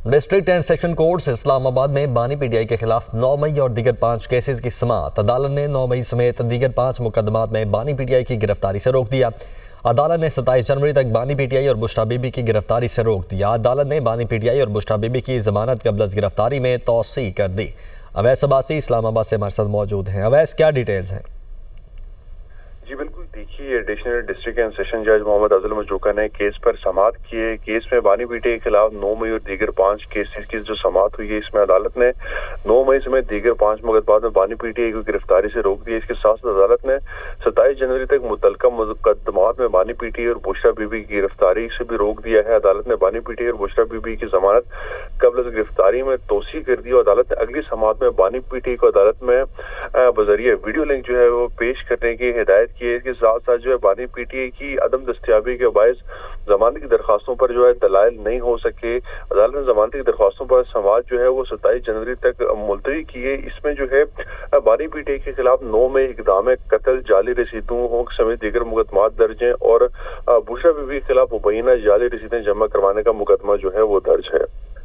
District and session courts اسلام آباد میں بانی پی ٹی آئی کے خلاف 9 مئی اور دیگر 5 کیسز کی سماعت۔ عدالت نے 9 مئی سمیت دیگر 5 مقدمات میں بانی پی ٹی آئی کی گرفتاری سے روک دیا۔ عدالت نے 27 جنوری تک بانی پی ٹی آئی اور بشریٰ بی بی کی گرفتاری سے روک دیا۔ عدالت نے بانی پی ٹی آئی اور بشریٰ بی بی کی ضمانت قبل از گرفتاری میں توسیع کر دی۔ اویس عباسی اسلام آباد سے ہمارے ساتھ موجود ہیں۔ اویس، کیا ڈیٹیلز ہیں؟ جی بالکل، دیکھیے ایڈیشنل ڈسٹرکٹ اینڈ سیشن جج محمد افضل مجروکہ نے کیس پر سماعت کی ہے۔ کیس میں بانی پی ٹی آئی کے خلاف 9 مئی اور دیگر 5 کیسز کی جو سماعت ہوئی ہے، اس میں عدالت نے 9 مئی سمیت دیگر 5 مقدمات میں بانی پی ٹی آئی کو گرفتاری سے روک دیا۔ اس کے ساتھ عدالت نے 27 جنوری تک متعلقہ مقدمات میں بانی پی ٹی آئی اور بشریٰ بی بی کی گرفتاری سے بھی روک دیا ہے۔ عدالت نے بانی پی ٹی آئی اور بشریٰ بی بی کی ضمانت قبل از گرفتاری میں توسیع کر دی۔ عدالت نے اگلی سماعت میں بانی پی ٹی آئی کو عدالت میں بذریعہ ویڈیو لنک جو ہے وہ پیش کرنے کی ہدایت کی ہے۔ اس کے ساتھ ساتھ جو ہے بانی پی ٹی آئی کی عدم دستیابی کے باعث ضمانت کی درخواستوں پر جو ہے دلائل نہیں ہو سکے۔ عدالت نے ضمانت کی درخواستوں پر سماعت جو ہے وہ 27 جنوری تک ملتوی کی ہے۔ اس میں جو ہے بانی پی ٹی آئی کے خلاف 9 میں اقدام قتل، جعلی رسیدوں سمیت دیگر مقدمات درج ہیں اور بشریٰ بی بی کے خلاف مبینہ جعلی رسیدیں جمع کروانے کا مقدمہ جو ہے وہ درج ہے۔